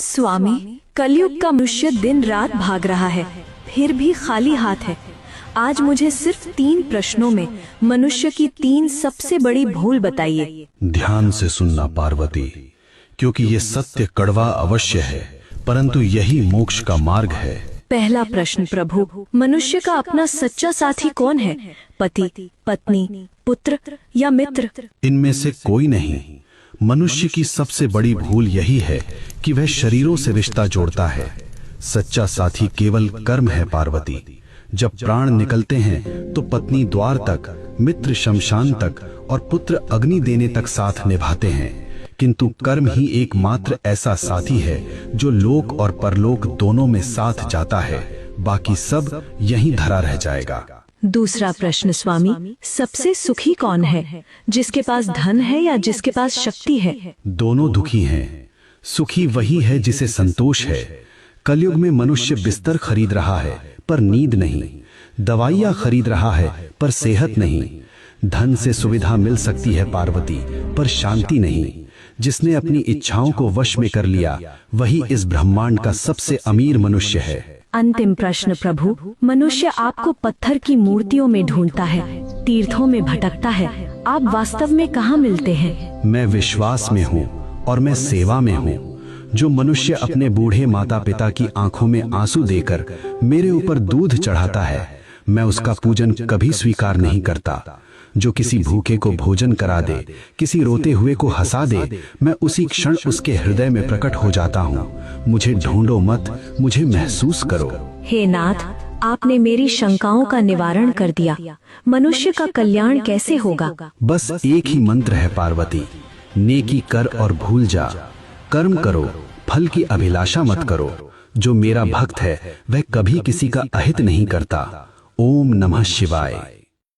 स्वामी, कलयुग का मनुष्य दिन रात भाग रहा है, फिर भी खाली हाथ है। आज मुझे सिर्फ 3 प्रश्नों में मनुष्य की 3 सबसे बड़ी भूल बताइए। ध्यान से सुनना पार्वती, क्योंकि ये सत्य कड़वा अवश्य है, परंतु यही मोक्ष का मार्ग है। पहला प्रश्न प्रभु, मनुष्य का अपना सच्चा साथी कौन है? पति, पत्नी, पुत्र या मित्र? इनमें से कोई नहीं। मनुष्य की सबसे बड़ी भूल यही है कि वह शरीरों से रिश्ता जोड़ता है। सच्चा साथी केवल कर्म है पार्वती। जब प्राण निकलते हैं तो पत्नी द्वार तक, मित्र शमशान तक और पुत्र अग्नि देने तक साथ निभाते हैं, किंतु कर्म ही एकमात्र ऐसा साथी है जो लोक और परलोक दोनों में साथ जाता है। बाकी सब यहीं धरा रह जाएगा। दूसरा प्रश्न स्वामी, सबसे सुखी कौन है? जिसके पास धन है या जिसके पास शक्ति है? दोनों दुखी हैं। सुखी वही है जिसे संतोष है। कलयुग में मनुष्य बिस्तर खरीद रहा है पर नींद नहीं, दवाइयाँ खरीद रहा है पर सेहत नहीं। धन से सुविधा मिल सकती है पार्वती, पर शांति नहीं। जिसने अपनी इच्छाओं को वश में कर लिया वही इस ब्रह्मांड का सबसे अमीर मनुष्य है। अंतिम प्रश्न प्रभु, मनुष्य आपको पत्थर की मूर्तियों में ढूंढता है, तीर्थों में भटकता है, आप वास्तव में कहाँ मिलते हैं? मैं विश्वास में हूँ और मैं सेवा में हूँ। जो मनुष्य अपने बूढ़े माता पिता की आंखों में आंसू देकर मेरे ऊपर दूध चढ़ाता है, मैं उसका पूजन कभी स्वीकार नहीं करता। जो किसी भूखे को भोजन करा दे, किसी रोते हुए को हंसा दे, मैं उसी क्षण उसके हृदय में प्रकट हो जाता हूँ। मुझे ढूंढो मत, मुझे महसूस करो। हे नाथ, आपने मेरी शंकाओं का निवारण कर दिया। मनुष्य का कल्याण कैसे होगा? बस एक ही मंत्र है पार्वती, नेकी कर और भूल जा। कर्म करो, फल की अभिलाषा मत करो। जो मेरा भक्त है वह कभी किसी का अहित नहीं करता। ओम नमः शिवाय।